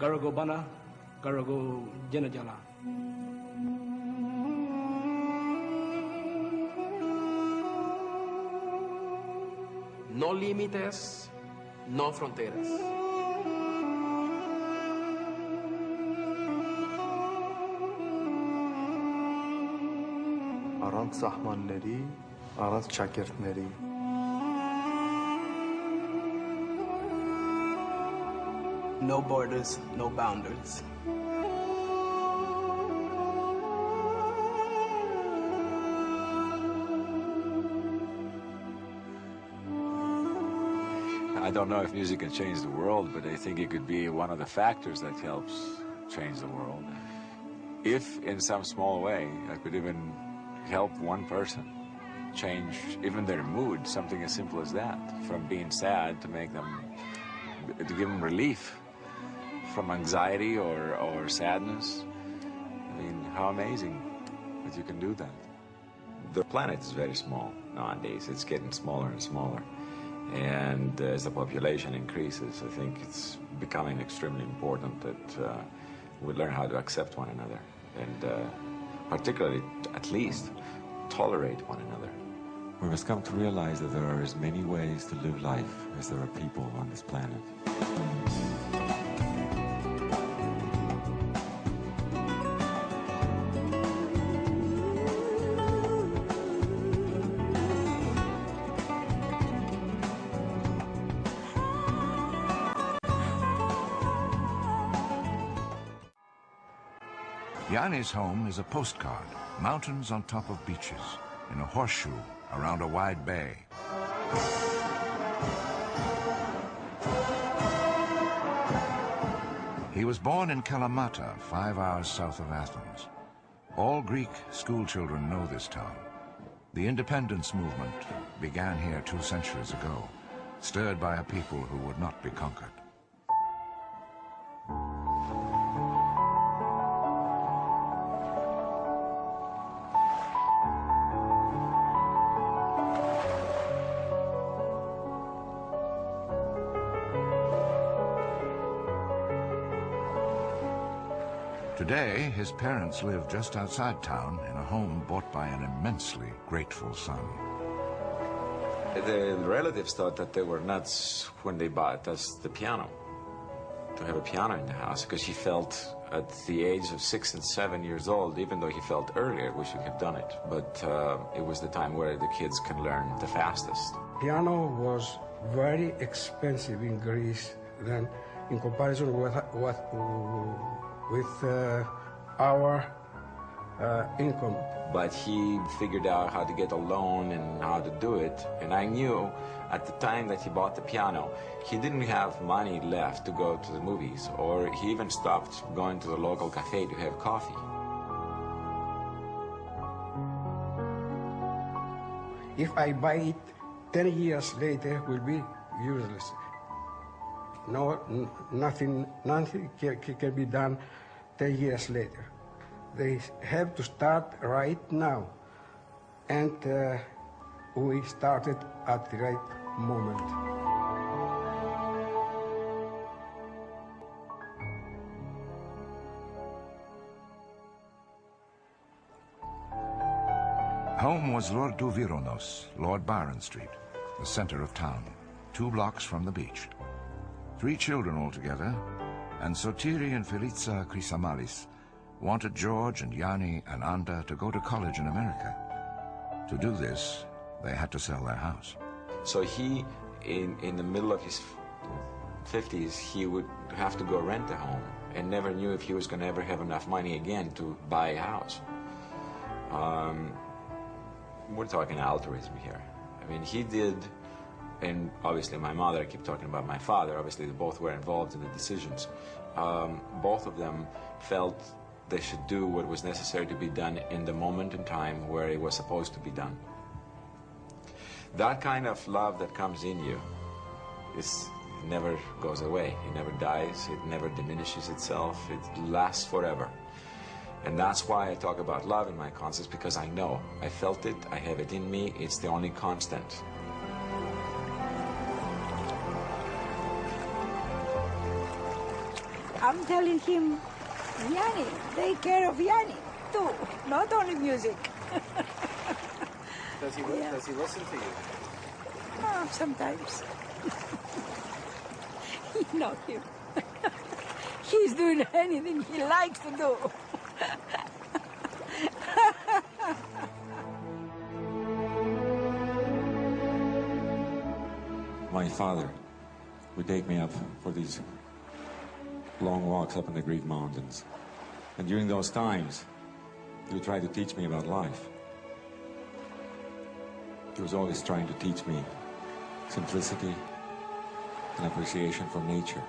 Garago Bana, Garago Jenajala. No límites, no fronteras. Aran sahmanları, araz şakirtleri. No borders, no boundaries. I don't know if music can change the world, but I think it could be one of the factors that helps change the world. If in some small way I could even help one person change even their mood, something as simple as that, from being sad to make them, to give them relief from anxiety or sadness. I mean, how amazing that you can do that. The planet is very small nowadays. It's getting smaller and smaller. And as the population increases, I think it's becoming extremely important that we learn how to accept one another and particularly, at least, tolerate one another. We must come to realize that there are as many ways to live life as there are people on this planet. Yanni's home is a postcard, mountains on top of beaches, in a horseshoe around a wide bay. He was born in Kalamata, 5 hours south of Athens. All Greek schoolchildren know this town. The independence movement began here 2 centuries ago, stirred by a people who would not be conquered. Today, his parents live just outside town in a home bought by an immensely grateful son. The relatives thought that they were nuts when they bought us the piano, to have a piano in the house, because he felt at the age of 6 and 7 years old, even though he felt earlier we should have done it, but it was the time where the kids can learn the fastest. Piano was very expensive in Greece than in comparison with our income. But he figured out how to get a loan and how to do it. And I knew at the time that he bought the piano, he didn't have money left to go to the movies, or he even stopped going to the local cafe to have coffee. If I buy it 10 years later, it will be useless. No, nothing can be done 10 years later. They have to start right now. And we started at the right moment. Home was Lord Douvironos, Lord Byron Street, the center of town, 2 blocks from the beach. 3 children altogether, and Sotiri and Felica Chrysamalis wanted George and Yanni and Anda to go to college in America. To do this, they had to sell their house. So he, in the middle of his 50s, he would have to go rent a home and never knew if he was going to ever have enough money again to buy a house. We're talking altruism here. I mean, he did. And obviously my mother, I keep talking about my father, obviously they both were involved in the decisions. Both of them felt they should do what was necessary to be done in the moment in time where it was supposed to be done. That kind of love that comes in you it never goes away. It never dies. It never diminishes itself. It lasts forever. And that's why I talk about love in my concerts, because I know. I felt it. I have it in me. It's the only constant. I'm telling him, Yanni, take care of Yanni, too, not only music. Does he listen to you? Sometimes. You know him. He's doing anything he likes to do. My father would take me up for these long walks up in the Greek mountains. And during those times, he would try to teach me about life. He was always trying to teach me simplicity and appreciation for nature.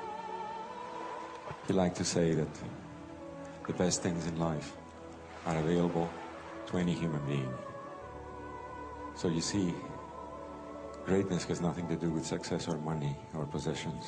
He liked to say that the best things in life are available to any human being. So you see, greatness has nothing to do with success or money or possessions.